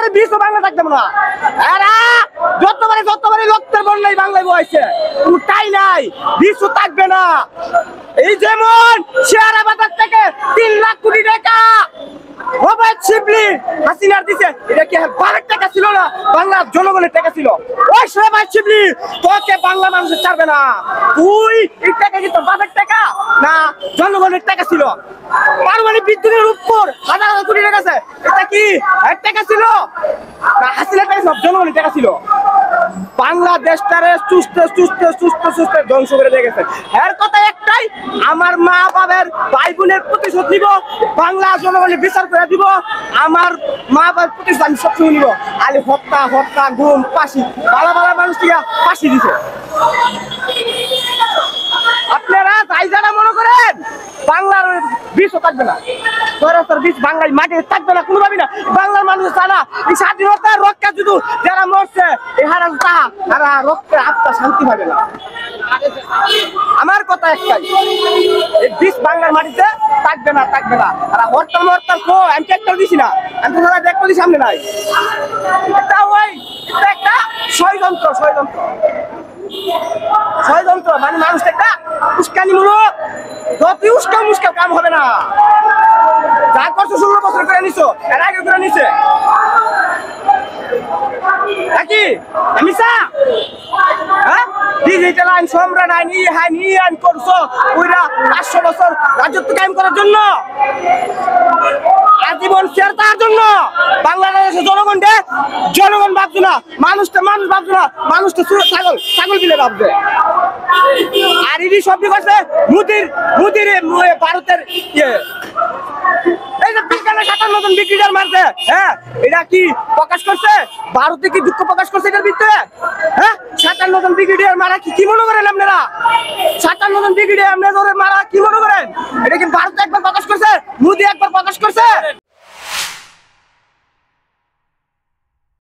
যতবারে বিশ্ব বাংলা থাকতাম না, এরা যতবারে রক্তের বন্যায় বাংলায় বইছে, তাই নাই বিশ্ব থাকবে না। এই যেমন শেয়ার বাজার থেকে 3 লাখ কোটি টাকা অবৈধ শিবলি হাসিনার দিছে, এটা কি বারের টাকা ছিল না, বাংলার জনগণের টাকা ছিল। ওই সবাই শিবলি তোকে বাংলা মানুষের ছাড়বে না। তুই এই টাকা কি তোর বাপের টাকা না জনগণের টাকা ছিল? পারমাণবিক বিদ্যুতের উপর হাজার হাজার কোটি টাকা আছে, এটা কি এর টাকা ছিল না হাসিনার টাকা? সব জনগণের টাকা ছিল। বাংলাদেশটারে সুস্থ ধ্বংস করে দিয়ে গেছে। এর কথা একটাই, আমার মা বাবার ভাই বোনের প্রতিশোধ নিব, বাংলা জনগণের বিচার করে দিব, আমার মা বাবার প্রতিশোধ আমি সবসময় নিব। আলি হত্যা গুম ফাঁসি, ভালো মানুষটিকে ফাঁসি দিছে। আপনারা তাই যারা মনে করেন বাংলার বিশ্ব থাকবে না, বাংলার মাটি থাকবে না কোনোভাবেই না। বাংলার মানুষ জানা এই স্বাধীনতার রক্ষা শুধু যারা মরছে তারা রক্তের আত্মা শান্তি পাবে না। আমার কথা একটাই, এই বিষ বাংলার মাটিতে থাকবে না। আর হরতাল আমি একটা দিছি না, আমি তো একটা দিই সামনে নাই। এটা একটা ষড়যন্ত্র মানে মানুষটা একটা উস্কানিমূলক, যতই উস্কা কাম হবে না। যা করছো 16 বছর করে নিছো, এর আগে করে নিছে নাকি মিছা? হ্যাঁ, ডিজিটাল আইন সম্রাট আইন করছো ওইরা 500 বছর রাজত্ব কায়েম করার জন্য, আজীবন শেয়ার তার জন্য। বাংলাদেশের জনগণ ভাবছো না, মানুষ ভাবছো না, মানুষটা ছাগল দিলে ভাবছে। আর ইডি শব্দ করছে মুদির ভারতের এই যে বিজ্ঞানের 57 ডিগ্রিটার মারছে। হ্যাঁ, এটা কি প্রকাশ করছে? ভারতে কি দুঃখ প্রকাশ করছে এটার ভিতরে? হ্যাঁ, 57 ডিগ্রিটার মারা কি মনে করেন আপনারা? 57 ডিগ্রিটার মারা কি মনে করেন? এটা কি ভারত একবার প্রকাশ করছে, মোদি একবার প্রকাশ করছে?